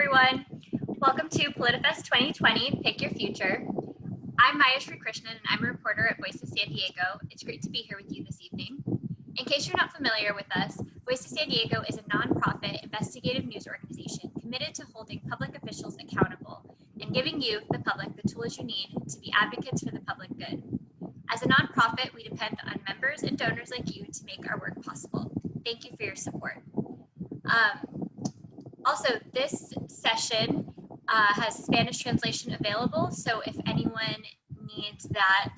everyone. Welcome to Politifest 2020, Pick Your Future. I'm Maya Krishnan, and I'm a reporter at Voice of San Diego. It's great to be here with you this evening. In case you're not familiar with us, Voice of San Diego is a nonprofit investigative news organization committed to holding public officials accountable and giving you, the public, the tools you need to be advocates for the public good. As a nonprofit, we depend on members and donors like you to make our work possible. Thank you for your support. Also, this session has Spanish translation available, so if anyone needs that,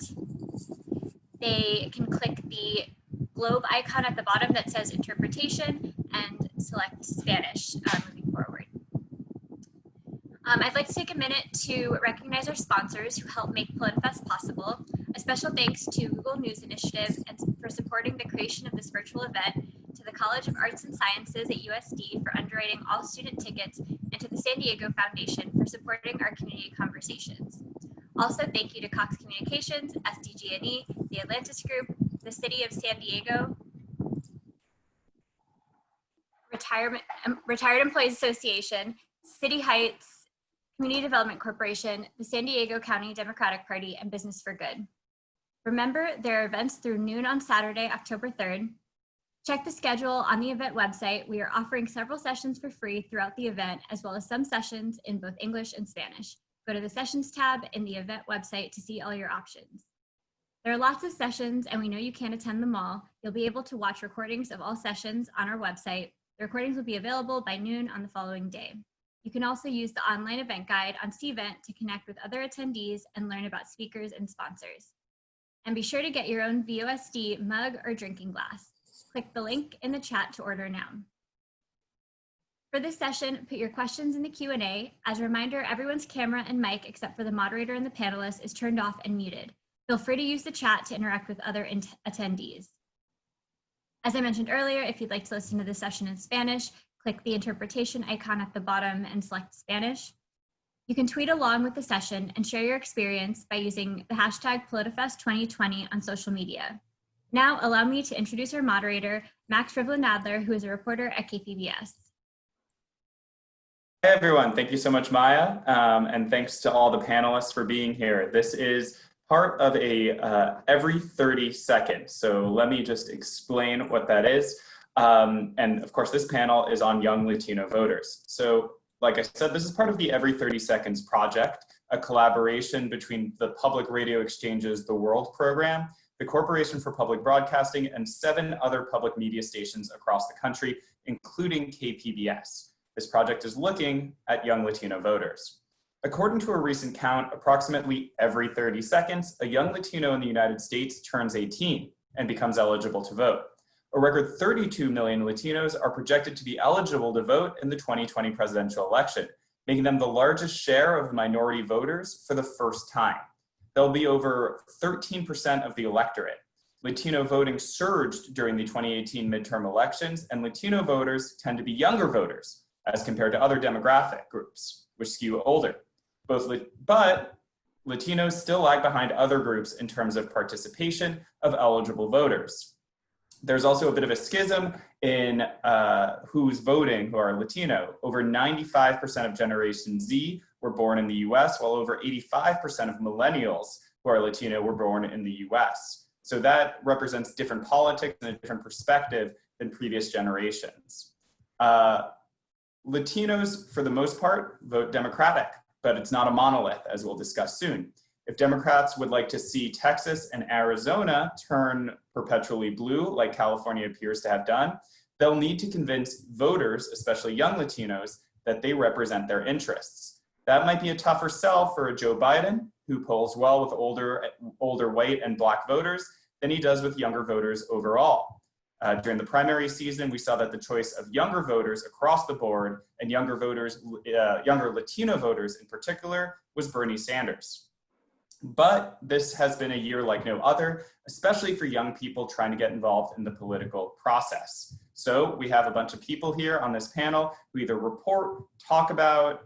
they can click the globe icon at the bottom that says interpretation and select Spanish moving forward. I'd like to take a minute to recognize our sponsors who help make Politifest possible. A special thanks to Google News Initiative and for supporting the creation of this virtual event, to the College of Arts and Sciences at USD for underwriting all student tickets, and to the San Diego Foundation for supporting our community conversations. Also, thank you to Cox Communications, SDG&E, the Atlantis Group, the City of San Diego, Retired Employees Association, City Heights, Community Development Corporation, the San Diego County Democratic Party, and Business for Good. Remember, there are events through noon on Saturday, October 3rd. Check the schedule on the event website. We are offering several sessions for free throughout the event, as well as some sessions in both English and Spanish. Go to the Sessions tab in the event website to see all your options. There are lots of sessions, and we know you can't attend them all. You'll be able to watch recordings of all sessions on our website. The recordings will be available by noon on the following day. You can also use the online event guide on Cvent to connect with other attendees and learn about speakers and sponsors. And be sure to get your own VOSD mug or drinking glass. Click the link in the chat to order now. For this session, put your questions in the Q&A. As a reminder, everyone's camera and mic, except for the moderator and the panelists, is turned off and muted. Feel free to use the chat to interact with other attendees. As I mentioned earlier, if you'd like to listen to this session in Spanish, click the interpretation icon at the bottom and select Spanish. You can tweet along with the session and share your experience by using the hashtag Politifest2020 on social media. Now, allow me to introduce our moderator, Max Rivlin-Nadler, who is a reporter at KPBS. Hey everyone, thank you so much, Maya, and thanks to all the panelists for being here. This is part of a every 30 seconds, so let me just explain what that is. And of course, this panel is on young Latino voters. So like I said, this is part of the Every 30 Seconds project, a collaboration between the Public Radio Exchange's The World program, the Corporation for Public Broadcasting, and 7 other public media stations across the country, including KPBS. This project is looking at young Latino voters. According to a recent count, approximately every 30 seconds, a young Latino in the United States turns 18 and becomes eligible to vote. A record 32 million Latinos are projected to be eligible to vote in the 2020 presidential election, making them the largest share of minority voters for the first time. There'll be over 13% of the electorate. Latino voting surged during the 2018 midterm elections, and Latino voters tend to be younger voters as compared to other demographic groups, which skew older. But Latinos still lag behind other groups in terms of participation of eligible voters. There's also a bit of a schism in who's voting who are Latino. Over 95% of Generation Z were born in the US, while over 85% of millennials who are Latino were born in the US. So that represents different politics and a different perspective than previous generations. Latinos, for the most part, vote Democratic, but it's not a monolith, as we'll discuss soon. If Democrats would like to see Texas and Arizona turn perpetually blue, like California appears to have done, they'll need to convince voters, especially young Latinos, that they represent their interests. That might be a tougher sell for a Joe Biden, who polls well with older white and Black voters than he does with younger voters overall. During the primary season, we saw that the choice of younger voters across the board and younger Latino voters in particular was Bernie Sanders. But this has been a year like no other, especially for young people trying to get involved in the political process. So we have a bunch of people here on this panel who either report, talk about,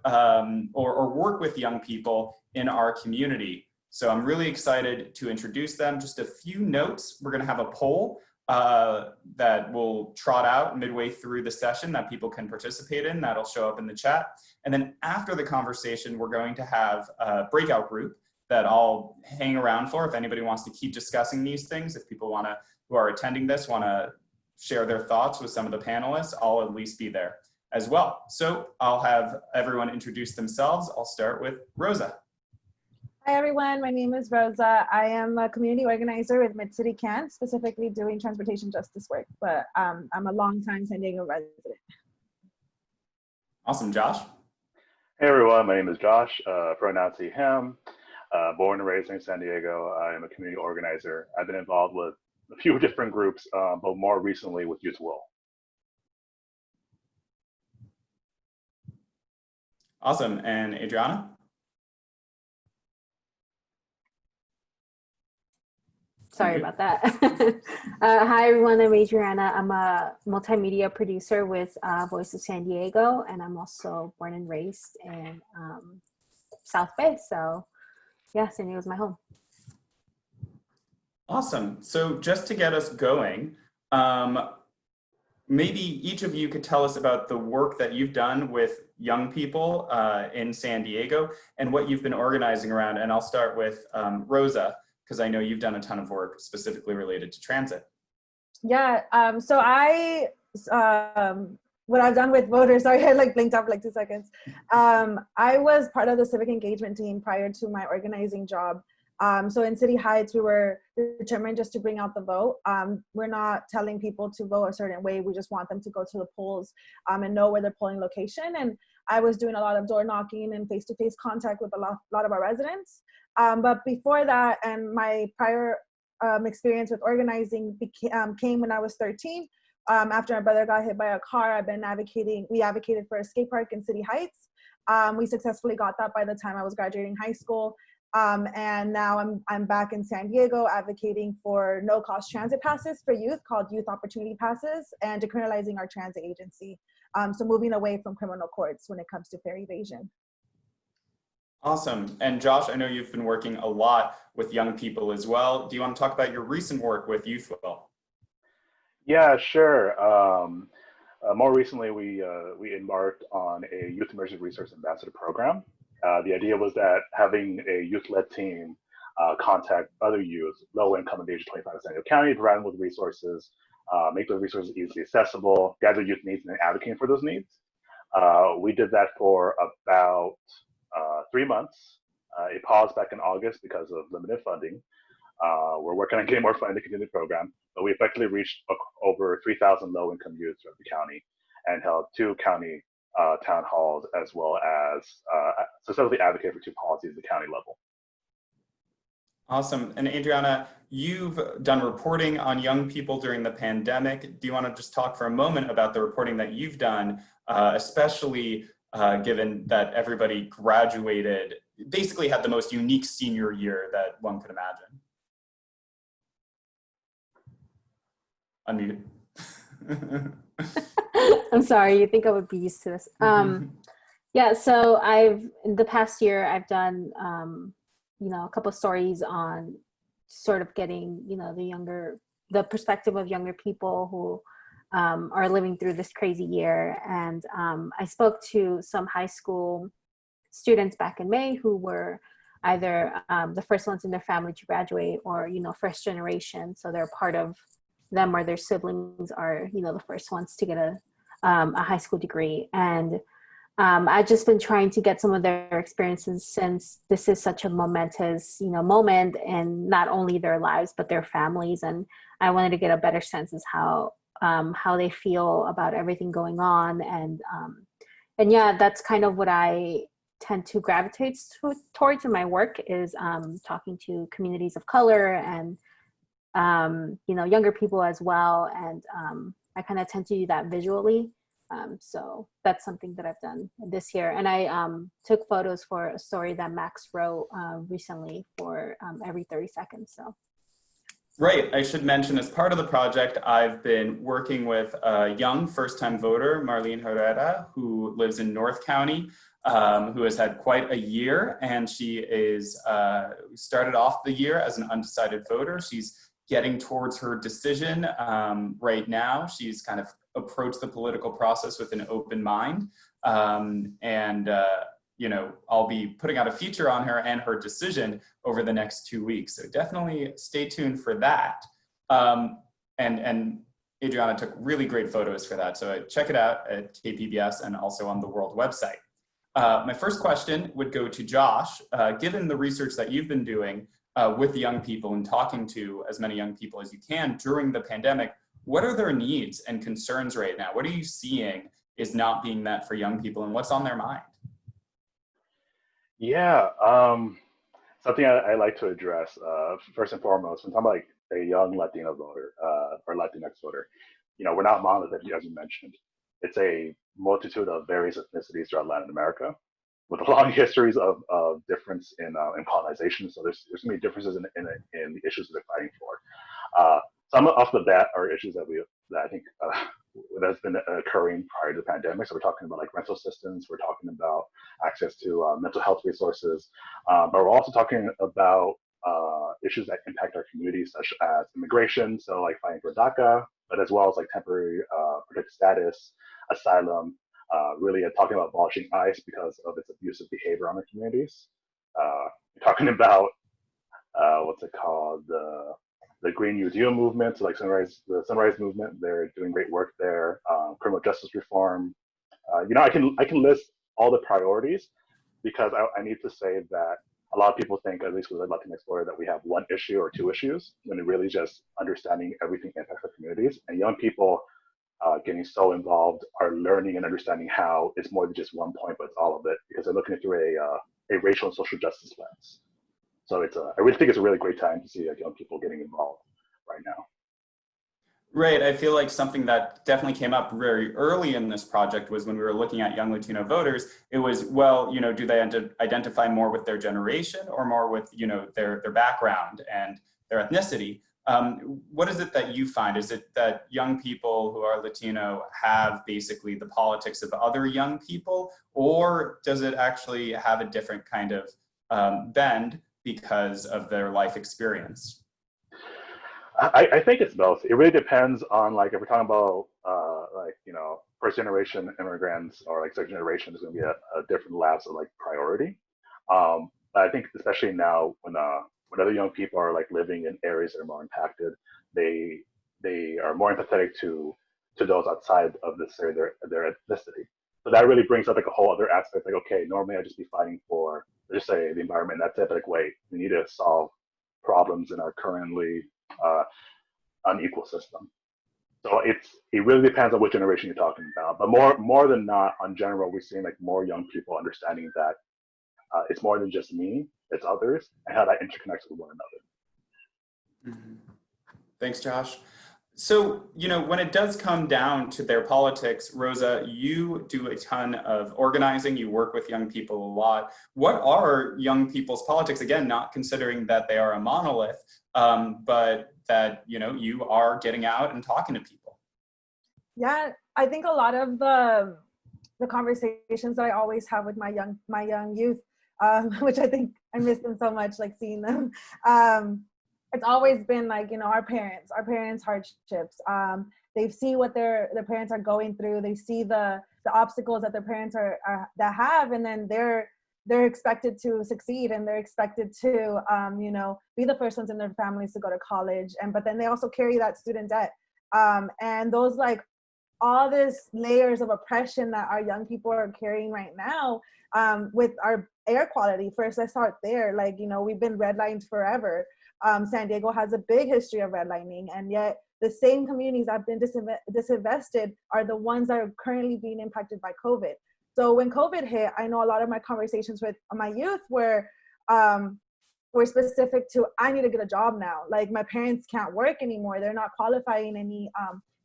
or work with young people in our community. So I'm really excited to introduce them. Just a few notes. We're going to have a poll that will trot out midway through the session that people can participate in. That'll show up in the chat. And then after the conversation, we're going to have a breakout group that I'll hang around for if anybody wants to keep discussing these things. If people who are attending this want to share their thoughts with some of the panelists, I'll at least be there as well. So I'll have everyone introduce themselves. I'll start with Rosa. Hi everyone, my name is Rosa. I am a community organizer with Mid-City Can, specifically doing transportation justice work, but I'm a longtime San Diego resident. Awesome, Josh. Hey everyone, my name is Josh, pronouns he, him. Born and raised in San Diego. I am a community organizer. I've been involved with a few different groups, but more recently with Youth Will. Awesome, and Adriana? Sorry about that. Hi everyone, I'm Adriana. I'm a multimedia producer with Voice of San Diego, and I'm also born and raised in South Bay. So yeah, San Diego's my home. Awesome. So just to get us going, maybe each of you could tell us about the work that you've done with young people in San Diego and what you've been organizing around. And I'll start with Rosa, because I know you've done a ton of work specifically related to transit. Yeah, so what I've done with voters, sorry, I like blinked up like 2 seconds. I was part of the civic engagement team prior to my organizing job. So in City Heights, we were determined just to bring out the vote. We're not telling people to vote a certain way. We just want them to go to the polls and know where their polling location. And I was doing a lot of door knocking and face-to-face contact with a lot of our residents. But before that, and my prior experience with organizing came when I was 13. After my brother got hit by a car, we advocated for a skate park in City Heights. We successfully got that by the time I was graduating high school. And now I'm back in San Diego advocating for no-cost transit passes for youth called Youth Opportunity Passes and decriminalizing our transit agency. So moving away from criminal courts when it comes to fare evasion. Awesome. And Josh, I know you've been working a lot with young people as well. Do you want to talk about your recent work with Youth Will? Yeah, sure. More recently, we embarked on a Youth Emergency Resource Ambassador program. The idea was that having a youth-led team contact other youth, low income and age 25 in San Diego County, provide them with resources, make those resources easily accessible, gather youth needs, and then advocating for those needs. We did that for about 3 months. It paused back in August because of limited funding. We're working on getting more funding to continue the program, but we effectively reached over 3,000 low-income youth throughout the county and held 2 county town halls, as well as successfully advocate for 2 policies at the county level. Awesome. And Adriana, you've done reporting on young people during the pandemic. Do you want to just talk for a moment about the reporting that you've done, especially given that everybody graduated, basically had the most unique senior year that one could imagine? Unmuted. I'm sorry, you think I would be used to this. Yeah, so in the past year, I've done, a couple of stories on sort of getting, the perspective of younger people who are living through this crazy year. And I spoke to some high school students back in May who were either the first ones in their family to graduate or, first generation. So they're part of them or their siblings are, the first ones to get a high school degree. And I've just been trying to get some of their experiences since this is such a momentous, moment in not only their lives, but their families. And I wanted to get a better sense as how they feel about everything going on. And yeah, that's kind of what I tend to gravitate towards in my work is talking to communities of color and, younger people as well. And I kind of tend to do that visually. So that's something that I've done this year. And I took photos for a story that Max wrote recently for every 30 seconds. So. Right. I should mention as part of the project, I've been working with a young first-time voter, Marlene Herrera, who lives in North County, who has had quite a year. And she is started off the year as an undecided voter. She's getting towards her decision right now. She's kind of approached the political process with an open mind. You know, I'll be putting out a feature on her and her decision over the next 2 weeks. So definitely stay tuned for that. And Adriana took really great photos for that. So check it out at KPBS and also on the World website. My first question would go to Josh. Given the research that you've been doing with young people and talking to as many young people as you can during the pandemic, what are their needs and concerns right now? What are you seeing is not being met for young people and what's on their mind? Yeah, something I like to address, first and foremost, when talking about like a young Latino voter or Latinx voter, you know, we're not monolithic, as you mentioned. It's a multitude of various ethnicities throughout Latin America with long histories of difference in colonization. So there's going to be differences in the issues that they're fighting for. Some off the bat are issues that I think that's been occurring prior to the pandemic. So we're talking about like rental assistance, we're talking about access to mental health resources, but we're also talking about issues that impact our communities, such as immigration, so like fighting for DACA, but as well as like temporary protected status, asylum, really talking about abolishing ICE because of its abusive behavior on our communities. Talking about what's it called, the Green New Deal movement, so like the Sunrise Movement, they're doing great work there. Criminal justice reform. You know, I can list all the priorities because I need to say that a lot of people think, at least with the Latinx voter, that we have one issue or two issues, when it really just understanding everything impacts our communities. And young people getting so involved are learning and understanding how it's more than just one point, but it's all of it, because they're looking through a racial and social justice lens. So I really think it's a really great time to see young people getting involved right now. Right, I feel like something that definitely came up very early in this project was when we were looking at young Latino voters, it was, well, you know, do they identify more with their generation or more with, you know, their background and their ethnicity? What is it that you find? Is it that young people who are Latino have basically the politics of other young people, or does it actually have a different kind of bend because of their life experience? I think it's both. It really depends on, like, if we're talking about like, you know, first generation immigrants or like second generation, is going to be a different lapse of like priority. But I think especially now when other young people are like living in areas that are more impacted, they are more empathetic to those outside of necessarily their ethnicity. So that really brings up like a whole other aspect. Like, okay, normally I'd just be fighting for, let's just say, the environment. That's it. But like, wait, we need to solve problems in our currently unequal system. So it really depends on which generation you're talking about. But more than not, on general, we're seeing like more young people understanding that it's more than just me, it's others, and how that interconnects with one another. Mm-hmm. Thanks, Josh. So, you know, when it does come down to their politics, Rosa, you do a ton of organizing, you work with young people a lot. What are young people's politics? Again, not considering that they are a monolith, but that, you know, you are getting out and talking to people. Yeah, I think a lot of the conversations that I always have with my young youth, which I think I miss them so much, like seeing them. It's always been like, you know, our parents' hardships. They see what their parents are going through. They see the obstacles that their parents that have, and then they're expected to succeed, and they're expected to, you know, be the first ones in their families to go to college. But then they also carry that student debt. And those, like, all this layers of oppression that our young people are carrying right now, with our air quality. First, let's start there. Like, you know, we've been redlined forever. San Diego has a big history of redlining, and yet the same communities that have been disinvested are the ones that are currently being impacted by COVID. So when COVID hit, I know a lot of my conversations with my youth were specific to, I need to get a job now. Like, my parents can't work anymore. They're not qualifying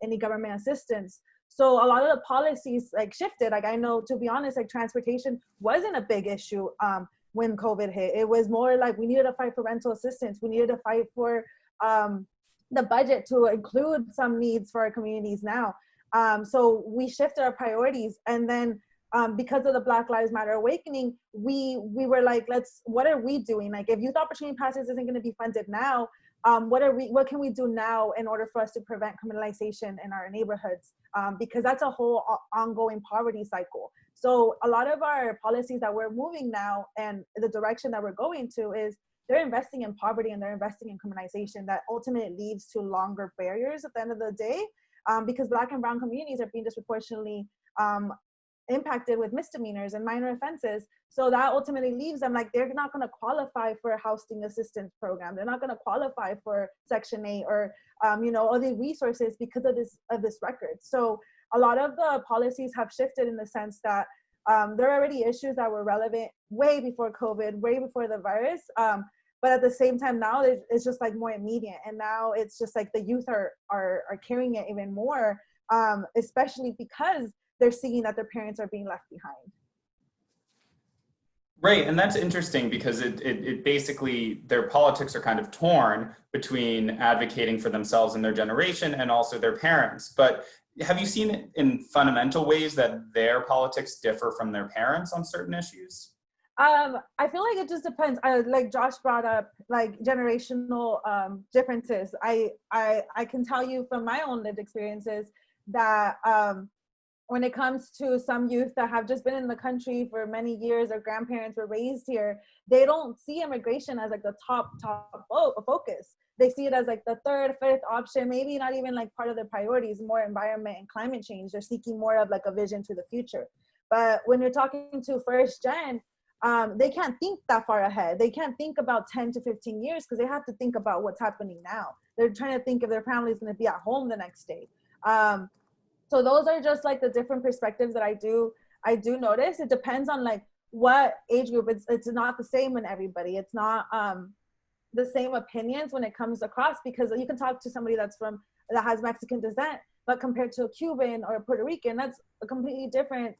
any government assistance. So a lot of the policies like shifted. Like, I know, to be honest, like transportation wasn't a big issue when COVID hit. It was more like we needed to fight for rental assistance. We needed to fight for the budget to include some needs for our communities now. So we shifted our priorities, and then because of the Black Lives Matter awakening, we were like, what are we doing? Like, if youth opportunity passes isn't going to be funded now, what can we do now in order for us to prevent criminalization in our neighborhoods? Because that's a whole ongoing poverty cycle. So a lot of our policies that we're moving now and the direction that we're going to is they're investing in poverty and they're investing in criminalization that ultimately leads to longer barriers at the end of the day, because Black and brown communities are being disproportionately impacted with misdemeanors and minor offenses. So that ultimately leaves them like they're not going to qualify for a housing assistance program. They're not going to qualify for Section 8 or all the resources because of this record. So a lot of the policies have shifted in the sense that there are already issues that were relevant way before COVID, way before the virus. But at the same time now it's just like more immediate, and now it's just like the youth are carrying it even more, especially because they're seeing that their parents are being left behind. Right, and that's interesting because it basically, their politics are kind of torn between advocating for themselves and their generation and also their parents. But have you seen in fundamental ways that their politics differ from their parents on certain issues? I feel like it just depends. Like Josh brought up, like generational differences. I can tell you from my own lived experiences that when it comes to some youth that have just been in the country for many years, their grandparents were raised here, they don't see immigration as like the top focus. They see it as like the third, fifth option, maybe not even like part of their priorities, more environment and climate change. They're seeking more of like a vision to the future. But when you're talking to first gen, they can't think that far ahead. They can't think about 10 to 15 years because they have to think about what's happening now. They're trying to think if their family is going to be at home the next day. So those are just like the different perspectives that I do notice. It depends on like what age group. It's not the same in everybody. It's not the same opinions when it comes across, because you can talk to somebody that has Mexican descent, but compared to a Cuban or a Puerto Rican, that's a completely different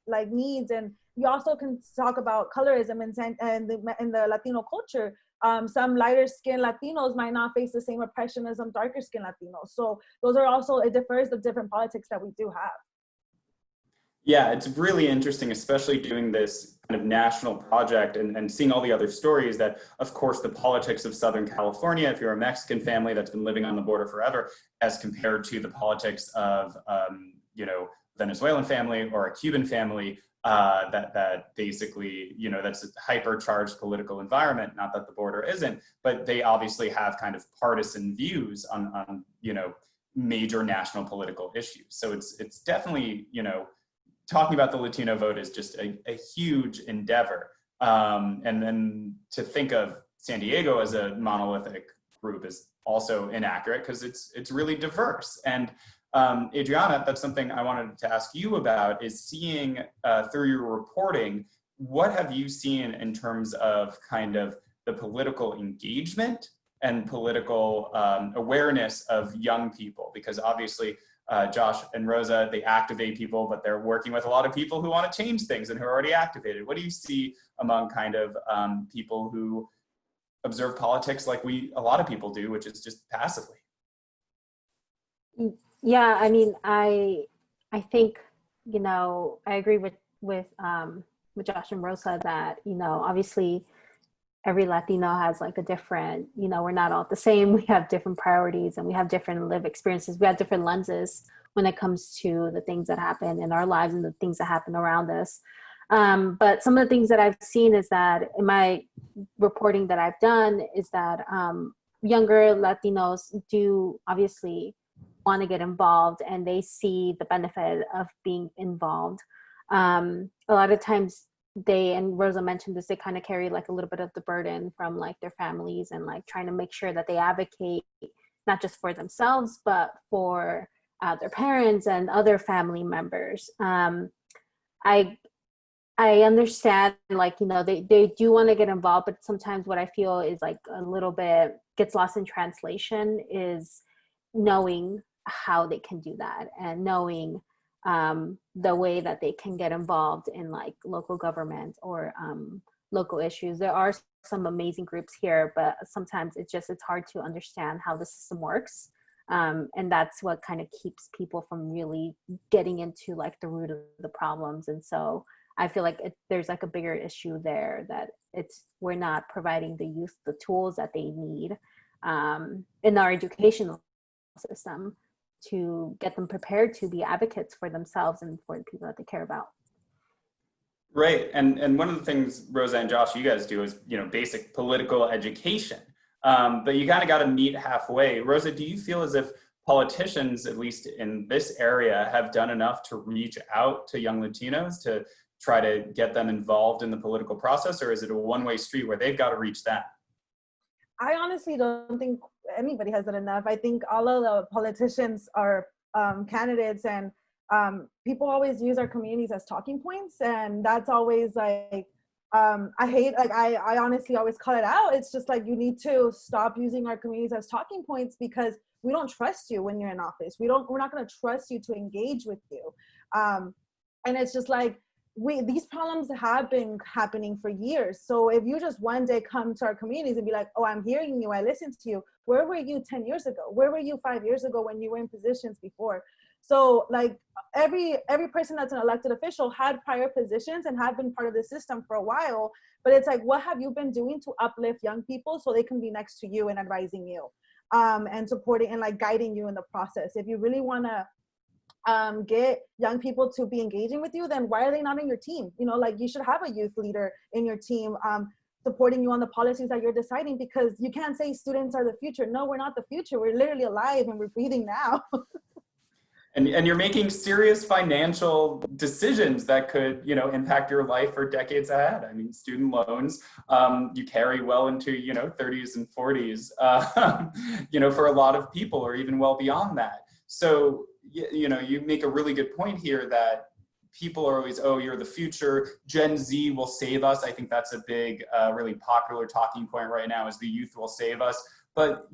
like needs. And you also can talk about colorism in the Latino culture. Some lighter skinned Latinos might not face the same oppression as some darker skinned Latinos. So those are also, it differs the different politics that we do have. Yeah, it's really interesting, especially doing this kind of national project and seeing all the other stories that, of course, the politics of Southern California, if you're a Mexican family that's been living on the border forever, as compared to the politics of, Venezuelan family or a Cuban family, that basically, that's a hyper-charged political environment, not that the border isn't, but they obviously have kind of partisan views on major national political issues. So it's definitely, talking about the Latino vote is just a huge endeavor. And then to think of San Diego as a monolithic group is also inaccurate because it's really diverse. And Adriana, that's something I wanted to ask you about, is seeing through your reporting, what have you seen in terms of kind of the political engagement and political awareness of young people? Because obviously, Josh and Rosa, they activate people, but they're working with a lot of people who want to change things and who are already activated. What do you see among kind of people who observe politics like a lot of people do, which is just passively? Yeah, I mean, I think, I agree with Josh and Rosa that, obviously every Latino has like a different, we're not all the same. We have different priorities and we have different lived experiences. We have different lenses when it comes to the things that happen in our lives and the things that happen around us. But some of the things that I've seen is that in my reporting that I've done is that younger Latinos do obviously want to get involved and they see the benefit of being involved. A lot of times and Rosa mentioned this, they kind of carry like a little bit of the burden from like their families and like trying to make sure that they advocate not just for themselves, but for their parents and other family members. I understand, like, they do want to get involved, but sometimes what I feel is like a little bit gets lost in translation is knowing how they can do that and knowing the way that they can get involved in like local government or local issues. There are some amazing groups here, but sometimes it's hard to understand how the system works. And that's what kind of keeps people from really getting into like the root of the problems. And so I feel like there's like a bigger issue there that we're not providing the youth the tools that they need in our educational system to get them prepared to be advocates for themselves and for the people that they care about. Right, and one of the things, Rosa and Josh, you guys do is, basic political education. But you kind of got to meet halfway. Rosa, do you feel as if politicians, at least in this area, have done enough to reach out to young Latinos to try to get them involved in the political process, or is it a one-way street where they've got to reach them? I honestly don't think anybody has done enough. I think all of the politicians are candidates, and people always use our communities as talking points, and that's always like, I honestly always call it out. It's just like, you need to stop using our communities as talking points, because we don't trust you when you're in office. We're not going to trust you to engage with you. And it's just like, these problems have been happening for years. So if you just one day come to our communities and be like, oh, I'm hearing you, I listened to you. Where were you 10 years ago? Where were you 5 years ago when you were in positions before? So like every person that's an elected official had prior positions and have been part of the system for a while. But it's like, what have you been doing to uplift young people so they can be next to you and advising you and supporting and like guiding you in the process? If you really want to get young people to be engaging with you, then why are they not in your team? Like, you should have a youth leader in your team supporting you on the policies that you're deciding, because you can't say students are the future. No, we're not the future. We're literally alive and we're breathing now. And you're making serious financial decisions that could, impact your life for decades ahead. I mean, student loans, you carry well into, 30s and 40s, for a lot of people, or even well beyond that. So, you make a really good point here that people are always, oh, you're the future, Gen Z will save us. I think that's a big, really popular talking point right now, is the youth will save us. But,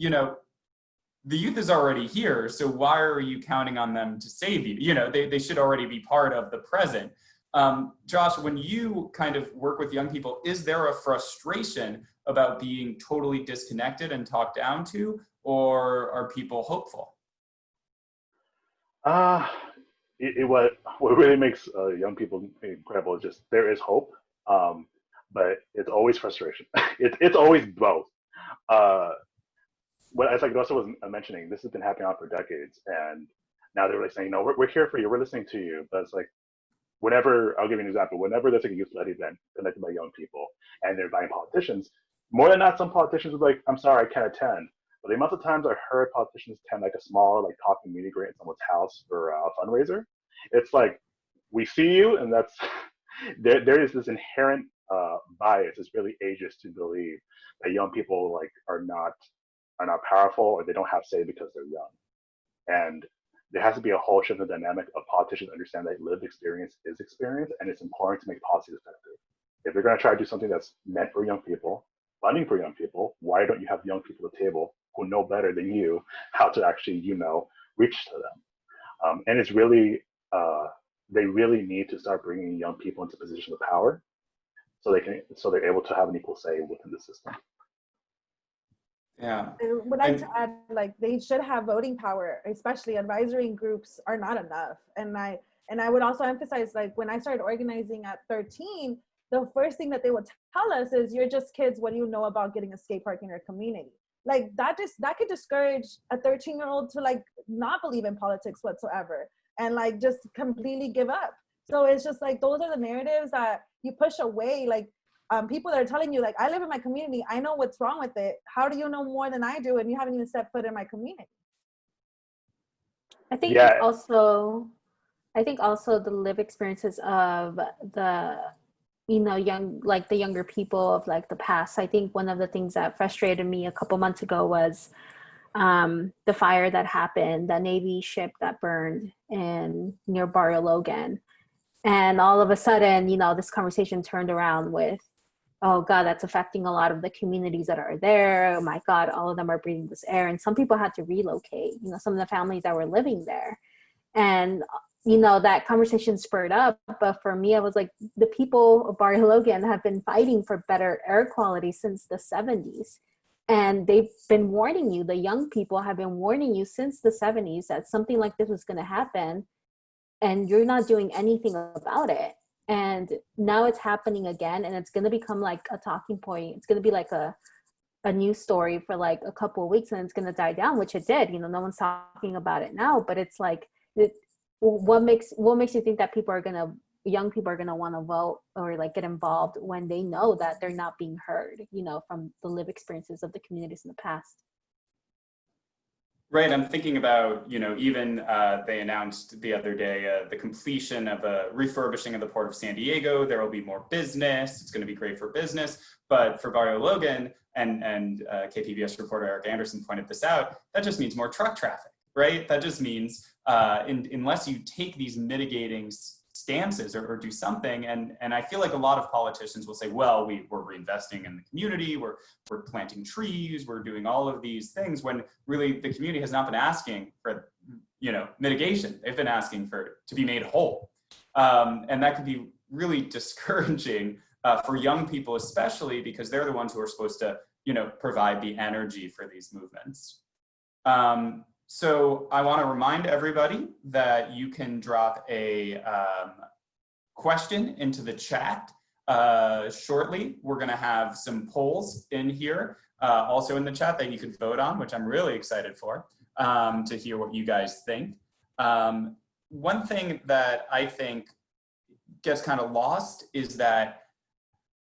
the youth is already here, so why are you counting on them to save you? They should already be part of the present. Josh, when you kind of work with young people, is there a frustration about being totally disconnected and talked down to, or are people hopeful? What really makes young people incredible is just there is hope, but it's always frustration. It's always both. As like Rosa was mentioning, this has been happening on for decades, and now they're like saying, no, we're here for you, we're listening to you. But it's like, I'll give you an example, whenever there's like a youth-led event conducted by young people and they're inviting politicians, more than not, some politicians are like, I'm sorry, I can't attend. But the amount of times I heard politicians attend like a smaller like talking meeting great in someone's house for a fundraiser, it's like, we see you, and that's there is this inherent bias. It's really ageist to believe that young people like are not powerful, or they don't have say because they're young. And there has to be a whole shift in the dynamic of politicians understand that lived experience is experience, and it's important to make policies effective. If you're going to try to do something that's meant for young people, funding for young people, why don't you have young people at the table who know better than you how to actually, reach to them? And it's really, they really need to start bringing young people into positions of power so they're able to have an equal say within the system. Yeah. I would like to add, like, they should have voting power, especially advisory groups are not enough. And I would also emphasize, like, when I started organizing at 13, the first thing that they would tell us is, you're just kids, what do you know about getting a skate park in your community? Like, that could discourage a 13-year-old to like not believe in politics whatsoever and like just completely give up. So it's just like, those are the narratives that you push away. Like, people that are telling you, like, I live in my community, I know what's wrong with it. How do you know more than I do, and you haven't even stepped foot in my community? I think also the lived experiences of the the younger people of like the past. I think one of the things that frustrated me a couple months ago was the fire that happened, the Navy ship that burned near Barrio Logan. And all of a sudden, this conversation turned around with, oh God, that's affecting a lot of the communities that are there. Oh my God, all of them are breathing this air. And some people had to relocate, some of the families that were living there. And, that conversation spurred up. But for me, I was like, the people of Barrio Logan have been fighting for better air quality since the 70s. And they've been warning you, the young people have been warning you since the 70s that something like this was going to happen. And you're not doing anything about it. And now it's happening again, and it's going to become like a talking point. It's going to be like a a news story for like a couple of weeks and it's going to die down, which it did. You know, no one's talking about it now, but it's like, what makes you think that young people are going to want to vote or like get involved when they know that they're not being heard, you know, from the lived experiences of the communities in the past? Right, I'm thinking about, you know, even they announced the other day the completion of a refurbishing of the Port of San Diego. There will be more business. It's going to be great for business. But for Barrio Logan, and KPBS reporter Eric Anderson pointed this out, that just means more truck traffic, right? That just means unless you take these mitigating stances or do something, and I feel like a lot of politicians will say, well, we're reinvesting in the community, we're planting trees, we're doing all of these things, when really the community has not been asking for, you know, mitigation. They've been asking to be made whole, and that could be really discouraging for young people, especially because they're the ones who are supposed to, you know, provide the energy for these movements. So I want to remind everybody that you can drop a question into the chat shortly. We're going to have some polls in here, also in the chat, that you can vote on, which I'm really excited for, to hear what you guys think. One thing that I think gets kind of lost is that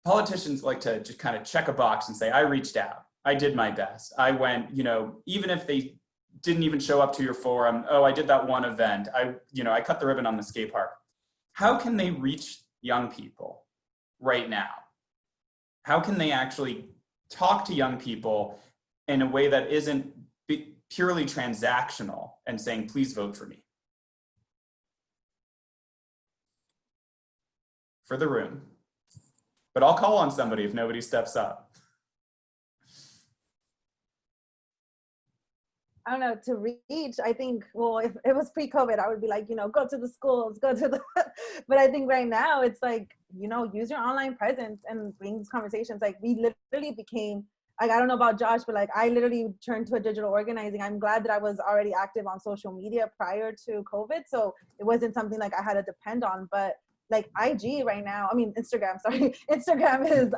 politicians like to just kind of check a box and say, I reached out, I did my best, I went, you know, even if they didn't even show up to your forum, oh, I did that one event, I cut the ribbon on the skate park. How can they reach young people right now? How can they actually talk to young people in a way that isn't purely transactional and saying, please vote for me? For the room. But I'll call on somebody if nobody steps up. I don't know, to reach, I think, well, if it was pre-COVID, I would be like, you know, go to the schools, go to the, but I think right now it's like, you know, use your online presence and bring these conversations. Like we literally became, like, I don't know about Josh, but like I literally turned to a digital organizing. I'm glad that I was already active on social media prior to COVID. So it wasn't something like I had to depend on, but like IG right now, I mean, Instagram, sorry. Instagram is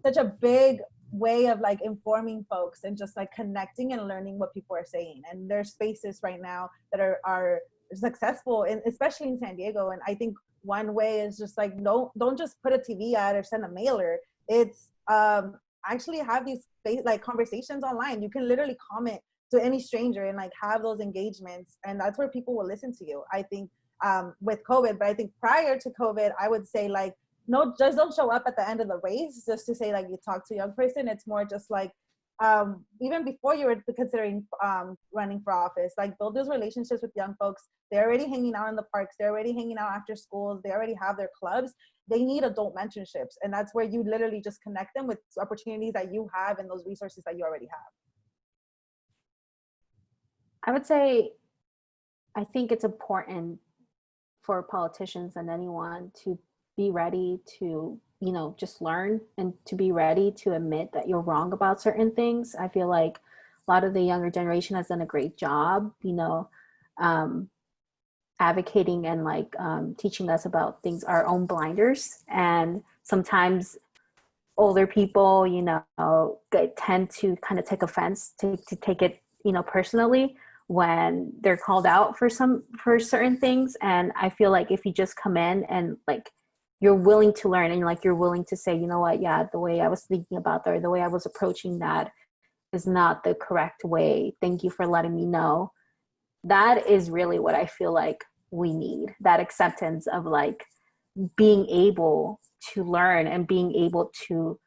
such a big way of like informing folks and just like connecting and learning what people are saying. And there's spaces right now that are successful, and especially in San Diego. And I think one way is just like, don't just put a TV ad or send a mailer. It's actually have these like conversations online. You can literally comment to any stranger and like have those engagements, and that's where people will listen to you. I think with COVID, but I think prior to COVID, I would say like, no, just don't show up at the end of the race just to say like you talk to a young person. It's more just like even before you were considering running for office, like build those relationships with young folks. They're already hanging out in the parks. They're already hanging out after schools. They already have their clubs. They need adult mentorships. And that's where you literally just connect them with opportunities that you have and those resources that you already have. I would say, I think it's important for politicians and anyone to be ready to, you know, just learn and to be ready to admit that you're wrong about certain things. I feel like a lot of the younger generation has done a great job, you know, advocating and like teaching us about things, our own blinders. And sometimes older people, you know, tend to kind of take offense, to take it, you know, personally when they're called out for certain things. And I feel like if you just come in and like, you're willing to learn and like you're willing to say, you know what, yeah, the way I was thinking about that or the way I was approaching that is not the correct way. Thank you for letting me know. That is really what I feel like we need, that acceptance of like being able to learn and being able to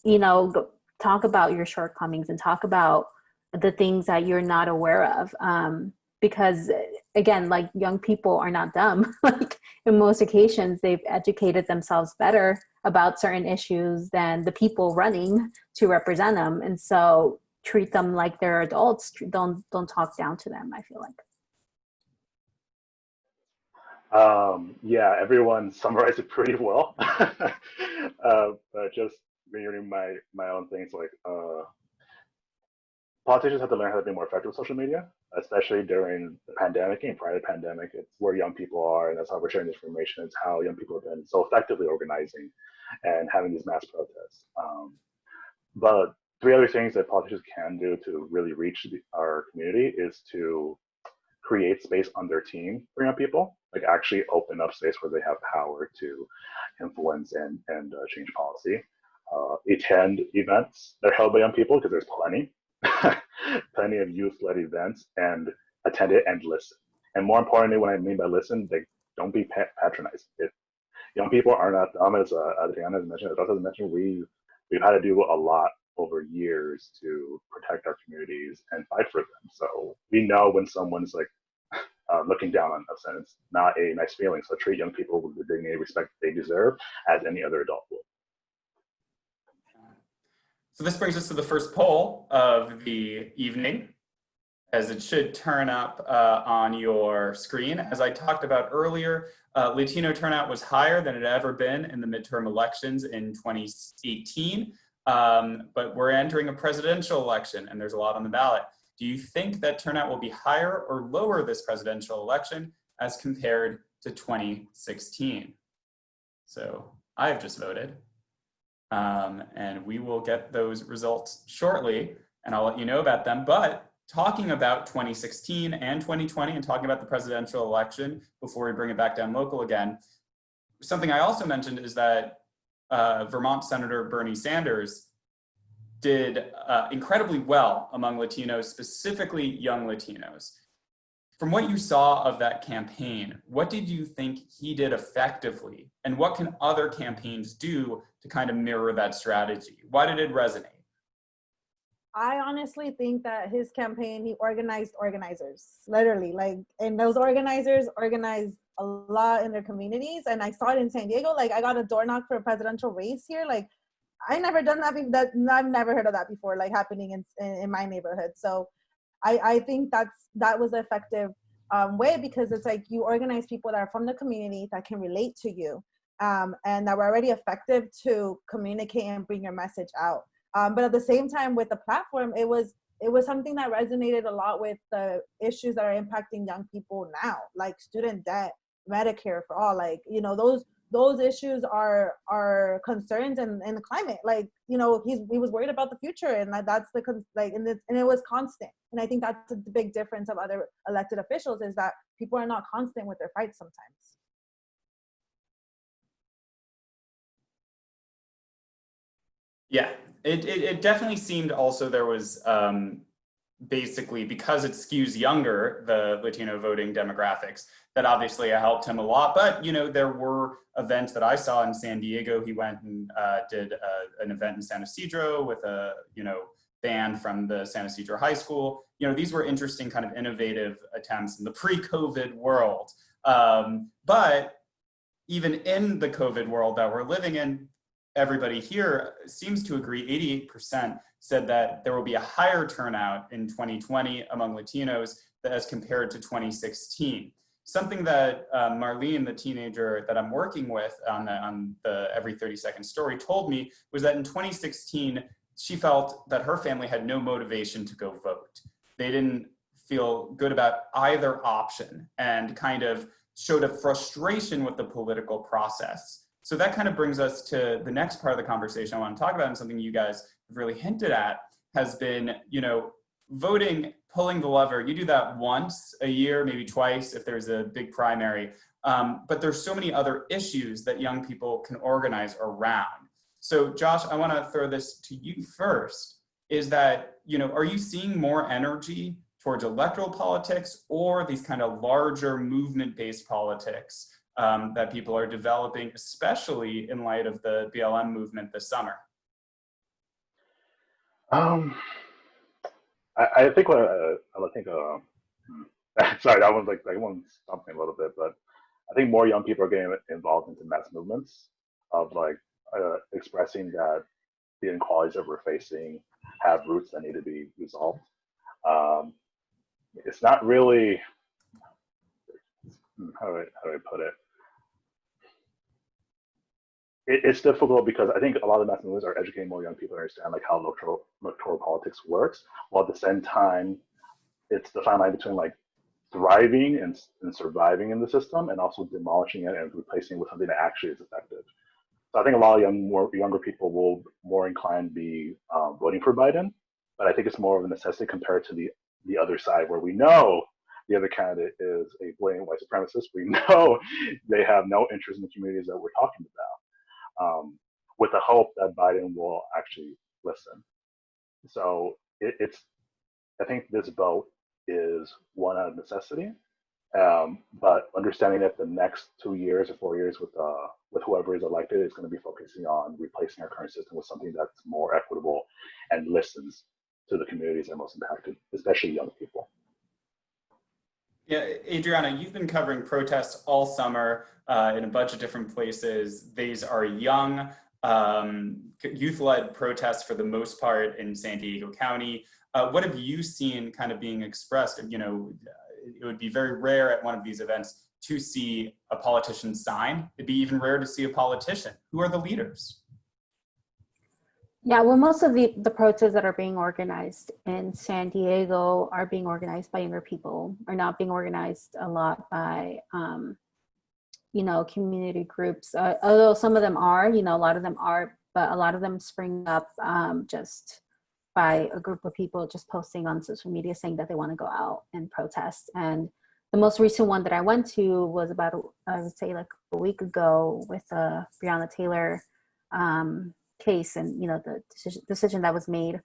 you know, talk about your shortcomings and talk about the things that you're not aware of. Because again, like young people are not dumb. Like in most occasions, they've educated themselves better about certain issues than the people running to represent them. And so treat them like they're adults. Don't talk down to them, I feel like. Yeah, everyone summarized it pretty well. But just reiterating my own things, like politicians have to learn how to be more effective with social media, especially during the pandemic and prior to the pandemic. It's where young people are, and that's how we're sharing this information. It's how young people have been so effectively organizing and having these mass protests. But three other things that politicians can do to really reach our community is to create space on their team for young people, like actually open up space where they have power to influence and change policy. Attend events that are held by young people, because there's plenty of youth-led events, and attend it and listen. And more importantly, what I mean by listen, they don't be patronizing. If young people are not dumb, as Adriana has mentioned, as Rosa has mentioned, we've had to do a lot over years to protect our communities and fight for them. So we know when someone's like looking down on us, and it's not a nice feeling. So treat young people with the dignity and respect they deserve, as any other adult would. So this brings us to the first poll of the evening, as it should turn up on your screen. As I talked about earlier, Latino turnout was higher than it had ever been in the midterm elections in 2018, but we're entering a presidential election and there's a lot on the ballot. Do you think that turnout will be higher or lower this presidential election as compared to 2016? So I've just voted. And we will get those results shortly, and I'll let you know about them. But talking about 2016 and 2020 and talking about the presidential election before we bring it back down local again, something I also mentioned is that Vermont Senator Bernie Sanders did incredibly well among Latinos, specifically young Latinos. From what you saw of that campaign, what did you think he did effectively? And what can other campaigns do to kind of mirror that strategy? Why did it resonate? I honestly think that his campaign, he organized organizers, literally. Like, and those organizers organized a lot in their communities. And I saw it in San Diego. Like, I got a door knock for a presidential race here. Like, I never done that. I've never heard of that before, like happening in my neighborhood. So I think that was an effective way, because it's like you organize people that are from the community that can relate to you, and that were already effective to communicate and bring your message out. But at the same time, with the platform, it was something that resonated a lot with the issues that are impacting young people now, like student debt, Medicare for all. Like, you know, those issues are concerns, and the climate. Like, you know, he was worried about the future, and that's and it was constant. And I think that's the big difference of other elected officials, is that people are not constant with their fights sometimes. Yeah, it definitely seemed also there was basically, because it skews younger, the Latino voting demographics, that obviously helped him a lot. But, you know, there were events that I saw in San Diego. He went and did an event in San Isidro with a, you know, band from the San Isidro High School. You know, these were interesting kind of innovative attempts in the pre-COVID world. But even in the COVID world that we're living in, everybody here seems to agree, 88% said that there will be a higher turnout in 2020 among Latinos as compared to 2016. Something that Marlene, the teenager that I'm working with on the Every 30-Second Story, told me was that in 2016, she felt that her family had no motivation to go vote. They didn't feel good about either option and kind of showed a frustration with the political process. So that kind of brings us to the next part of the conversation I want to talk about, and something you guys have really hinted at has been, you know, voting, pulling the lever. You do that once a year, maybe twice if there's a big primary, but there's so many other issues that young people can organize around. So Josh, I want to throw this to you first, is that, you know, are you seeing more energy towards electoral politics or these kind of larger movement-based politics that people are developing, especially in light of the BLM movement this summer? I think sorry, that one stumped me a little bit, but I think more young people are getting involved into mass movements of like expressing that the inequalities that we're facing have roots that need to be resolved. It's not really, how do I put it? it's difficult because I think a lot of mass movements are educating more young people to understand like how electoral politics works, while at the same time, it's the fine line between like thriving and surviving in the system and also demolishing it and replacing it with something that actually is effective. So I think a lot of younger people will more inclined be voting for Biden, but I think it's more of a necessity compared to the other side where we know the other candidate is a blatant white supremacist. We know they have no interest in the communities that we're talking about, with the hope that Biden will actually listen. So I think this vote is one out of necessity, but understanding that the next 2 years or 4 years with whoever is elected is going to be focusing on replacing our current system with something that's more equitable and listens to the communities that are most impacted, especially young people. Yeah, Adriana, you've been covering protests all summer in a bunch of different places. These are young, youth-led protests for the most part in San Diego County. What have you seen kind of being expressed? You know, it would be very rare at one of these events to see a politician sign. It'd be even rare to see a politician. Who are the leaders? Yeah, well, most of the protests that are being organized in San Diego are being organized by younger people, are not being organized a lot by, you know, community groups. Although some of them are, you know, a lot of them are, but a lot of them spring up just by a group of people just posting on social media saying that they want to go out and protest. And the most recent one that I went to was about, I would say like a week ago with Breonna Taylor case and, you know, the decision that was made.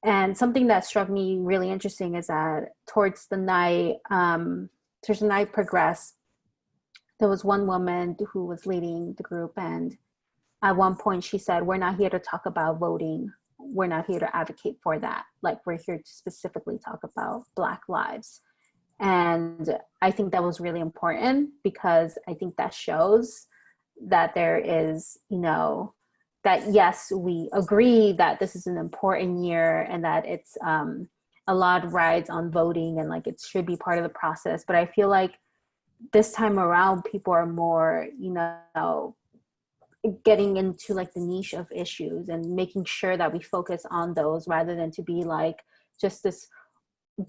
And something that struck me really interesting is that towards the night progressed, there was one woman who was leading the group, and at one point she said, "We're not here to talk about voting. We're not here to advocate for that. Like, we're here to specifically talk about Black lives." And I think that was really important because I think that shows that there is, you know, that yes, we agree that this is an important year and that it's a lot rides on voting and like it should be part of the process. But I feel like this time around, people are more, you know, getting into like the niche of issues and making sure that we focus on those rather than to be like just this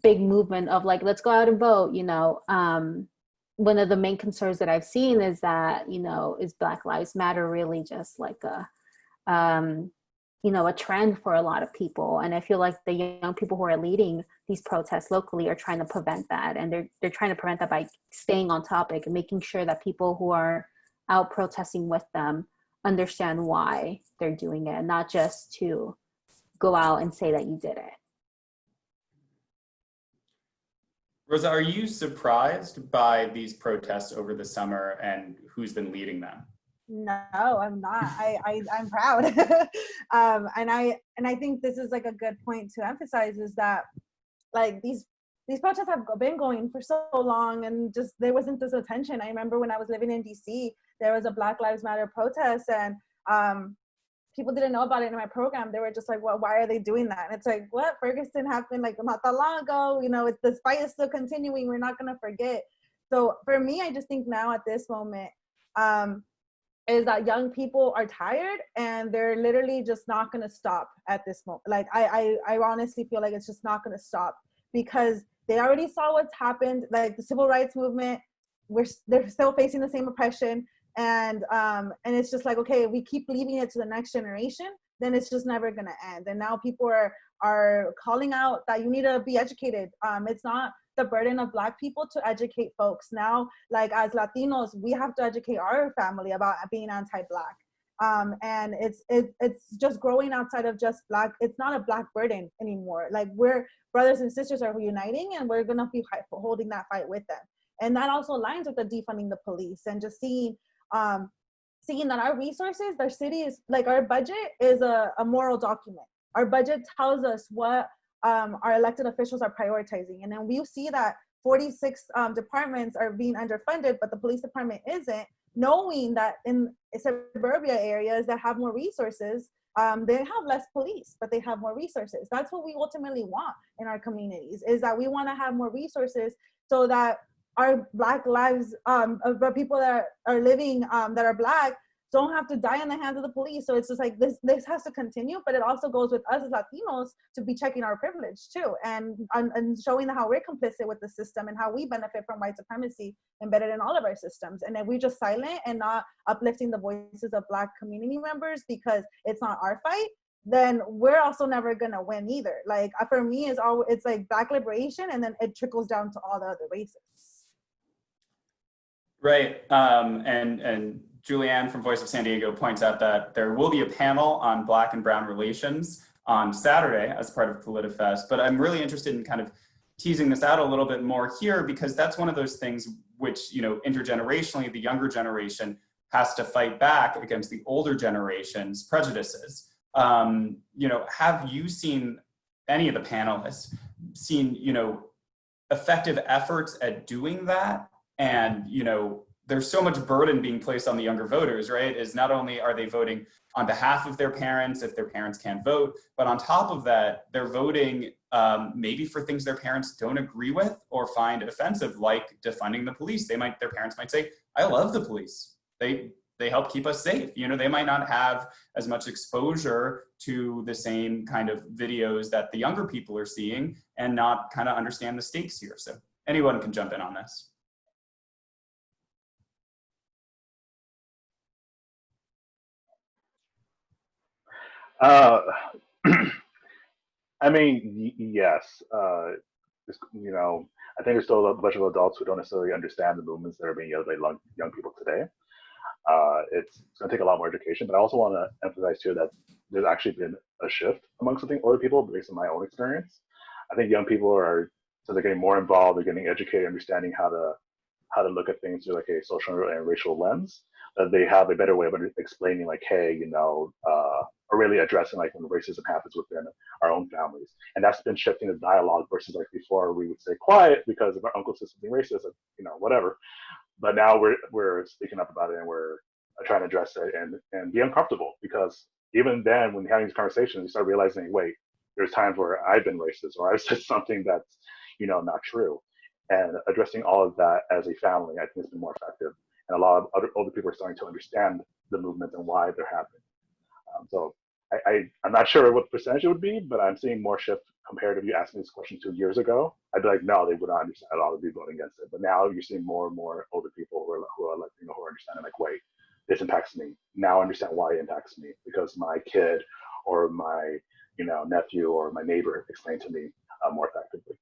big movement of like, let's go out and vote, you know. One of the main concerns that I've seen is that, you know, is Black Lives Matter really just like a, you know, a trend for a lot of people. And I feel like the young people who are leading these protests locally are trying to prevent that. And they're trying to prevent that by staying on topic and making sure that people who are out protesting with them understand why they're doing it, not just to go out and say that you did it. Rosa, are you surprised by these protests over the summer and who's been leading them? No, I'm not. I'm proud. And I think this is like a good point to emphasize is that like these protests have been going for so long and just there wasn't this attention. I remember when I was living in DC, there was a Black Lives Matter protest and people didn't know about it in my program. They were just like, well, why are they doing that? And it's like, what? Ferguson happened like not that long ago. You know, this fight is still continuing. We're not going to forget. So for me, I just think now at this moment, is that young people are tired and they're literally just not going to stop at this moment. Like, I honestly feel like it's just not going to stop because they already saw what's happened. Like the civil rights movement, they're still facing the same oppression. And it's just like, okay, if we keep leaving it to the next generation, then it's just never going to end. And now people are calling out that you need to be educated. It's not the burden of Black people to educate folks. Now, like as Latinos, we have to educate our family about being anti-Black. And it's just growing outside of just Black. It's not a Black burden anymore. Like we're brothers and sisters are uniting and we're gonna be holding that fight with them. And that also aligns with the defunding the police and just seeing that our resources, our city is like our budget is a moral document. Our budget tells us what our elected officials are prioritizing. And then we see that 46 departments are being underfunded, but the police department isn't, knowing that in suburbia areas that have more resources, they have less police, but they have more resources. That's what we ultimately want in our communities, is that we want to have more resources so that our Black lives, people that are living, that are Black, don't have to die in the hands of the police. So it's just like this has to continue, but it also goes with us as Latinos to be checking our privilege too, and showing how we're complicit with the system and how we benefit from white supremacy embedded in all of our systems. And if we're just silent and not uplifting the voices of Black community members because it's not our fight, then we're also never gonna win either. Like for me, it's like Black liberation, and then it trickles down to all the other races. Right, and Julianne from Voice of San Diego points out that there will be a panel on Black and Brown relations on Saturday as part of Politifest, but I'm really interested in kind of teasing this out a little bit more here, because that's one of those things which, you know, intergenerationally, the younger generation has to fight back against the older generation's prejudices. You know, have you seen, any of the panelists, seen, you know, effective efforts at doing that? And, you know, there's so much burden being placed on the younger voters, right? Is not only are they voting on behalf of their parents if their parents can't vote, but on top of that, they're voting maybe for things their parents don't agree with or find offensive, like defunding the police. Their parents might say, I love the police. They help keep us safe. You know, they might not have as much exposure to the same kind of videos that the younger people are seeing and not kind of understand the stakes here. So anyone can jump in on this. I mean, yes. You know, I think there's still a bunch of adults who don't necessarily understand the movements that are being yelled by young people today. It's going to take a lot more education, but I also want to emphasize too that there's actually been a shift amongst older people based on my own experience. I think young people so they're getting more involved, they're getting educated, understanding how to look at things through like a social and racial lens. That they have a better way of explaining, like, hey, you know, or really addressing like when racism happens within our own families. And that's been shifting the dialogue versus like before we would stay quiet because of our uncle's system being racist, you know, whatever. But now we're speaking up about it, and we're trying to address it and be uncomfortable, because even then when having these conversations, you start realizing, wait, there's times where I've been racist or I've said something that's, you know, not true. And addressing all of that as a family, I think has been more effective. And a lot of other older people are starting to understand the movement and why they're happening. So I'm not sure what percentage it would be, but I'm seeing more shift compared to if you asked me this question 2 years ago. I'd be like, no, they would not understand at all. They'd be voting against it. But now you're seeing more and more older people who are like, you know, who are understanding, like, wait, this impacts me. Now I understand why it impacts me, because my kid or my, you know, nephew or my neighbor explained to me more effectively.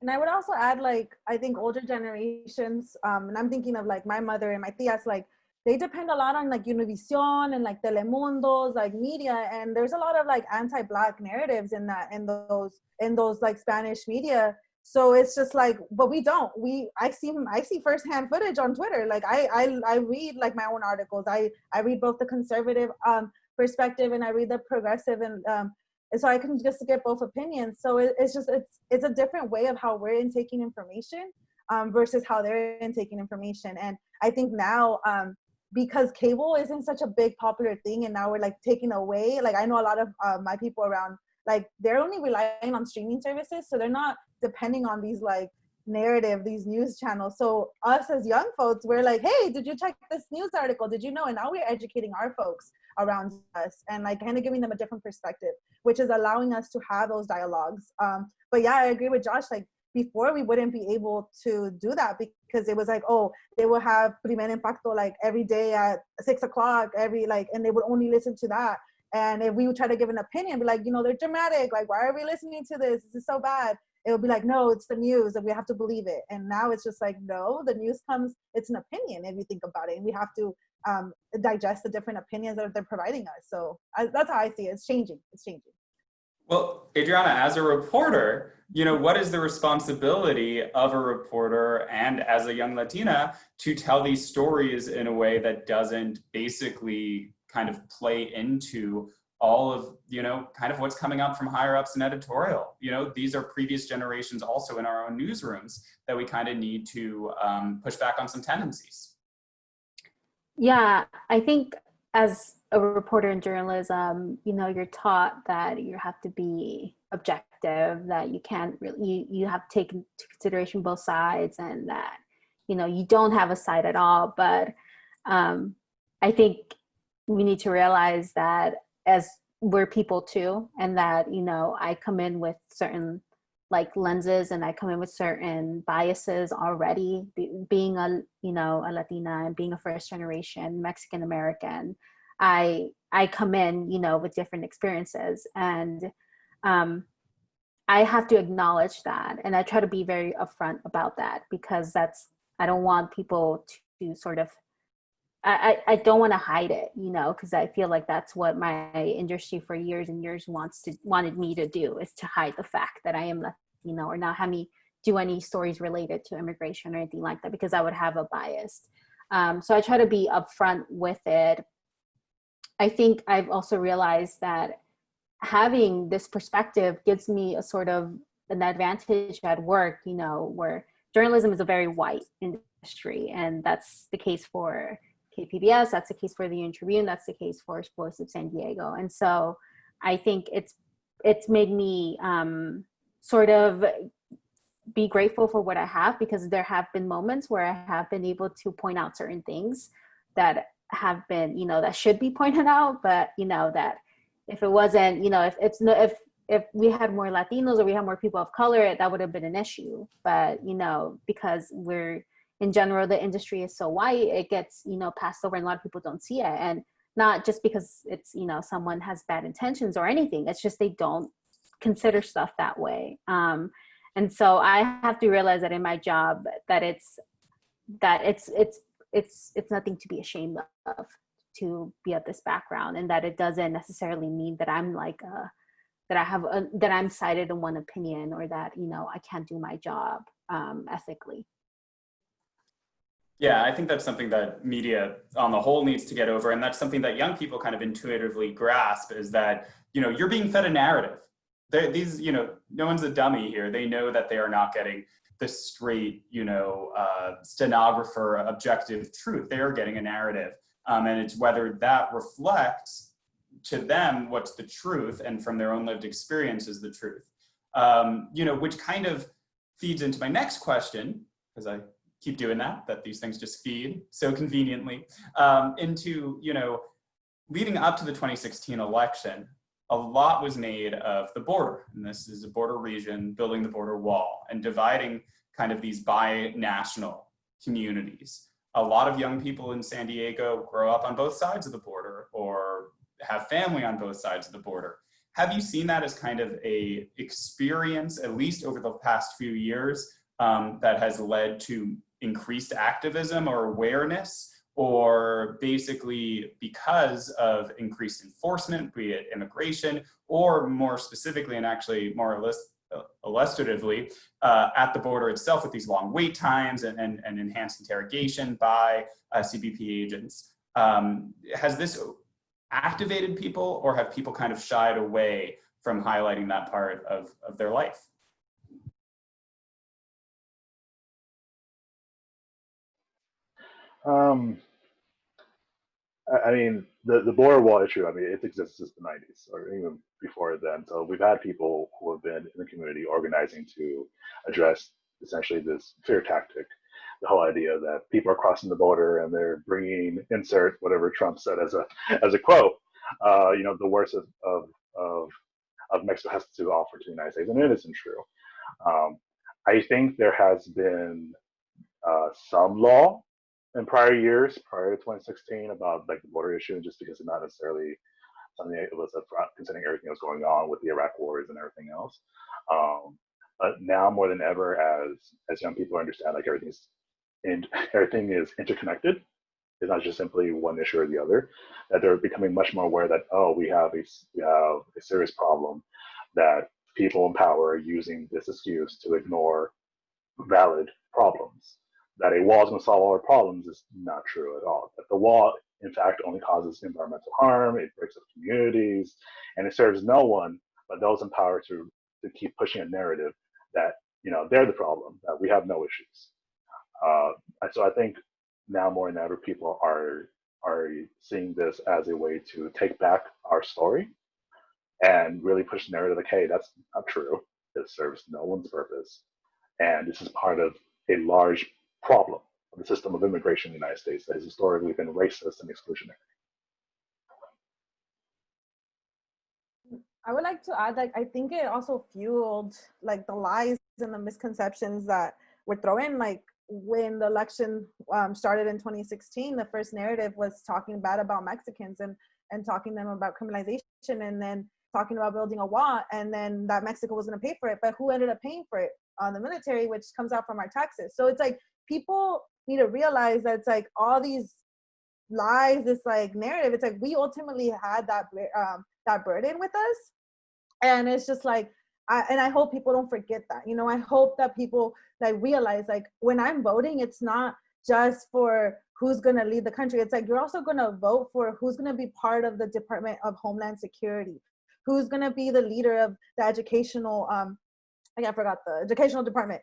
And I would also add, like, I think older generations, and I'm thinking of like my mother and my tias, like they depend a lot on like Univision and like Telemundo's like media, and there's a lot of like anti-Black narratives in those like Spanish media. So it's just like, but I see firsthand footage on Twitter. Like I read like my own articles. I read both the conservative perspective and I read the progressive, and so I can just get both opinions. So it's a different way of how we're intaking information versus how they're intaking information. And I think now, because cable isn't such a big popular thing, and now we're like taking away, like I know a lot of my people around, like they're only relying on streaming services, so they're not depending on these like these news channels. So us as young folks, we're like, hey, did you check this news article? Did you know? And now we're educating our folks around us and like kind of giving them a different perspective, which is allowing us to have those dialogues. But yeah, I agree with Josh. Like before, we wouldn't be able to do that because it was like, oh, they will have Primer Impacto like every day at 6 o'clock, and they would only listen to that. And if we would try to give an opinion, be like, you know, they're dramatic. Like, why are we listening to this? This is so bad. It would be like, no, it's the news and we have to believe it. And now it's just like, no, the news comes, it's an opinion if you think about it. And we have to digest the different opinions that they're providing us. So that's how I see it. It's changing. It's changing. Well, Adriana, as a reporter, you know, what is the responsibility of a reporter and as a young Latina to tell these stories in a way that doesn't basically kind of play into all of, you know, kind of what's coming up from higher ups in editorial? You know, these are previous generations also in our own newsrooms that we kind of need to push back on some tendencies. Yeah, I think as a reporter in journalism, you know, you're taught that you have to be objective, that you can't really, you have to take into consideration both sides, and that, you know, you don't have a side at all. But I think we need to realize that as we're people too, and that, you know, I come in with certain like lenses and I come in with certain biases already, being a, you know, a Latina and being a first generation Mexican American. I come in, you know, with different experiences, and I have to acknowledge that, and I try to be very upfront about that, because I don't want people to sort of, I don't want to hide it, you know, because I feel like that's what my industry for years and years wanted me to do, is to hide the fact that I am Latino, or not have me do any stories related to immigration or anything like that, because I would have a bias. So I try to be upfront with it. I think I've also realized that having this perspective gives me a sort of an advantage at work, you know, where journalism is a very white industry, and that's the case for KPBS, that's the case for the Union Tribune, that's the case for Voice of San Diego. And so I think it's made me sort of be grateful for what I have, because there have been moments where I have been able to point out certain things that have been, you know, that should be pointed out, but, you know, that if it wasn't, you know, if we had more Latinos or we had more people of color, that would have been an issue. But, you know, because in general, the industry is so white, it gets, you know, passed over, and a lot of people don't see it. And not just because it's, you know, someone has bad intentions or anything, it's just they don't consider stuff that way. And so I have to realize that in my job that it's nothing to be ashamed of, to be of this background, and that it doesn't necessarily mean that I'm like that I'm sided in one opinion, or that, you know, I can't do my job ethically. Yeah, I think that's something that media on the whole needs to get over. And that's something that young people kind of intuitively grasp, is that, you know, you're being fed a narrative. These, you know, no one's a dummy here. They know that they are not getting the straight, you know, stenographer objective truth. They are getting a narrative. And it's whether that reflects to them what's the truth, and from their own lived experience is the truth. You know, which kind of feeds into my next question, because I keep doing that these things just feed so conveniently, into, you know, leading up to the 2016 election, a lot was made of the border. And this is a border region, building the border wall and dividing kind of these bi-national communities. A lot of young people in San Diego grow up on both sides of the border, or have family on both sides of the border. Have you seen that as kind of a experience, at least over the past few years, that has led to increased activism or awareness, or basically because of increased enforcement, be it immigration, or more specifically, and actually more illustratively, at the border itself, with these long wait times and enhanced interrogation by CBP agents? Has this activated people, or have people kind of shied away from highlighting that part of their life? I mean, the border wall issue, I mean, it exists since the 90s, or even before then. So we've had people who have been in the community organizing to address essentially this fear tactic, the whole idea that people are crossing the border and they're bringing, insert whatever Trump said as a quote, you know, the worst of Mexico has to offer to the United States, and it isn't true. I think there has been some law in prior years, prior to 2016, about like the border issue, just because it's not necessarily something that was up front, considering everything that was going on with the Iraq wars and everything else. But now more than ever, as young people understand, like everything is interconnected. It's not just simply one issue or the other. That they're becoming much more aware that, oh, we have a serious problem, that people in power are using this excuse to ignore valid problems. That a wall is going to solve all our problems is not true at all. That the wall, in fact, only causes environmental harm, it breaks up communities, and it serves no one but those in power to keep pushing a narrative that, you know, they're the problem, that we have no issues. So I think now more than ever, people are seeing this as a way to take back our story and really push the narrative like, hey, that's not true. It serves no one's purpose. And this is part of a large problem the system of immigration in the United States that has historically been racist and exclusionary. I would like to add, like, I think it also fueled like the lies and the misconceptions that were thrown. Like when the election started in 2016, the first narrative was talking bad about Mexicans and talking to them about criminalization, and then talking about building a wall, and then that Mexico was going to pay for it. But who ended up paying for it? The military, which comes out from our taxes. So it's like people need to realize that it's like all these lies, this like narrative. It's like we ultimately had that burden with us, and it's just like I hope people don't forget that. You know, I hope that people like realize, like, when I'm voting, it's not just for who's going to lead the country. It's like you're also going to vote for who's going to be part of the Department of Homeland Security, who's going to be the leader of the educational I forgot the educational department.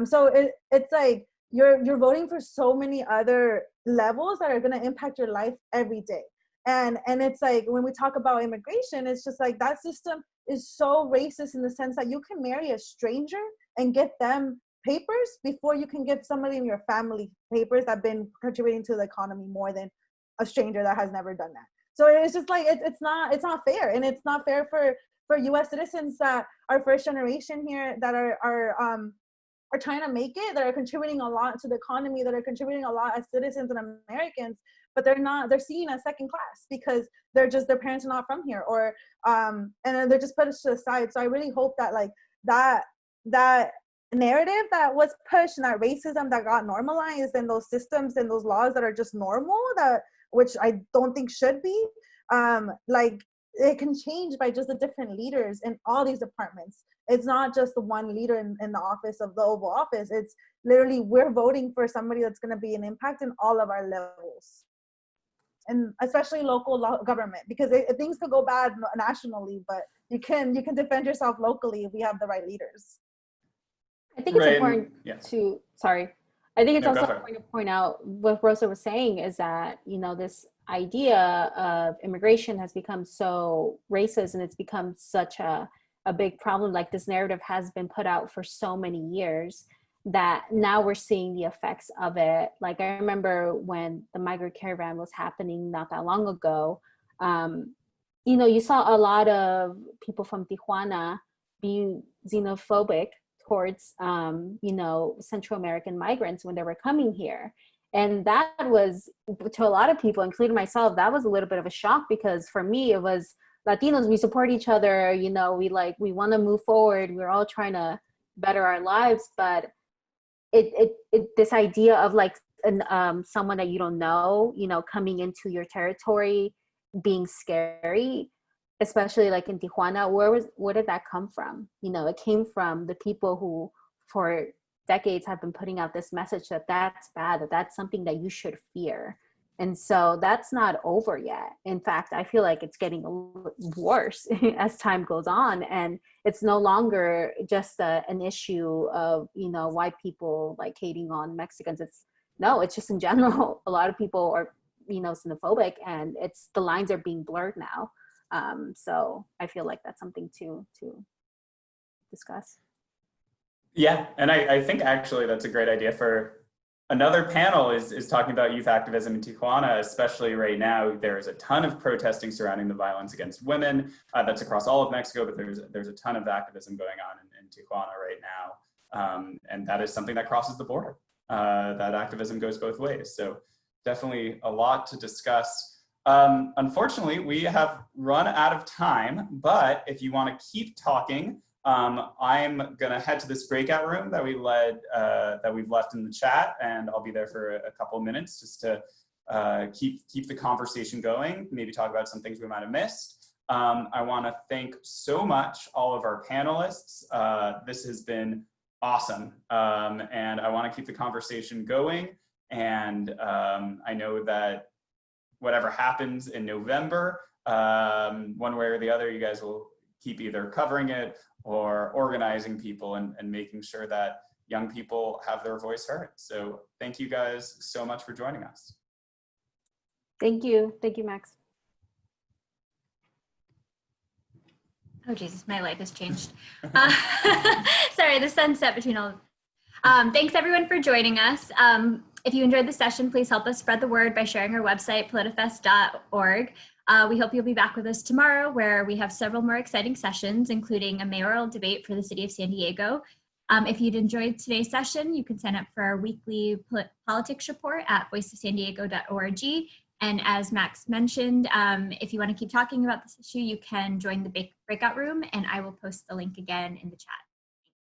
So it's like you're voting for so many other levels that are going to impact your life every day. And it's like when we talk about immigration, it's just like that system is so racist in the sense that you can marry a stranger and get them papers before you can give somebody in your family papers that have been contributing to the economy more than a stranger that has never done that. So it's just like it's not fair, and it's not fair for U.S. citizens that are first generation here, that are trying to make it, that are contributing a lot to the economy, that are contributing a lot as citizens and Americans, but they're seen as second class because their parents are not from here, or and then they're just pushed to the side. So I really hope that like that narrative that was pushed and that racism that got normalized, and those systems and those laws that are just normal, that which I don't think should be, like it can change by just the different leaders in all these departments. It's not just the one leader in the office of the Oval Office. It's literally we're voting for somebody that's going to be an impact in all of our levels, and especially local government, because things could go bad nationally, but you can defend yourself locally if we have the right leaders. I think it's important to, I think it's also go important to point out what Rosa was saying is that, you know, this idea of immigration has become so racist, and it's become such a big problem. Like this narrative has been put out for so many years that now we're seeing the effects of it. Like I remember when the migrant caravan was happening not that long ago, you know, you saw a lot of people from Tijuana being xenophobic towards, you know, Central American migrants when they were coming here. And that was, to a lot of people, including myself, that was a little bit of a shock, because for me, it was Latinos, we support each other, you know, we want to move forward. We're all trying to better our lives. But this idea of like someone that you don't know, you know, coming into your territory being scary, especially like in Tijuana, where did that come from? You know, it came from the people who for decades have been putting out this message that that's bad, that's something that you should fear. And so that's not over yet. In fact, I feel like it's getting worse as time goes on, and it's no longer just an issue of, you know, white people like hating on Mexicans. It's just in general, a lot of people are, you know, xenophobic, and the lines are being blurred now. So I feel like that's something to discuss. Yeah, and I think actually that's a great idea for another panel is talking about youth activism in Tijuana, especially right now. There is a ton of protesting surrounding the violence against women. That's across all of Mexico, but there's a ton of activism going on in Tijuana right now. And that is something that crosses the border. That activism goes both ways. So definitely a lot to discuss. Unfortunately, we have run out of time, but if you want to keep talking, I'm gonna head to this breakout room that we've left in the chat, and I'll be there for a couple of minutes just to keep the conversation going, maybe talk about some things we might have missed. I want to thank so much all of our panelists. This has been awesome, and I want to keep the conversation going. And I know that whatever happens in November, one way or the other, you guys will keep either covering it or organizing people and making sure that young people have their voice heard. So thank you guys so much for joining us. Thank you. Thank you, Max. Oh, Jesus, my life has changed. Sorry, the sunset between all. Thanks everyone for joining us. If you enjoyed the session, please help us spread the word by sharing our website, politifest.org. We hope you'll be back with us tomorrow, where we have several more exciting sessions, including a mayoral debate for the city of San Diego. If you'd enjoyed today's session, you can sign up for our weekly politics report at voiceofsandiego.org. And as Max mentioned, if you want to keep talking about this issue, you can join the breakout room, and I will post the link again in the chat.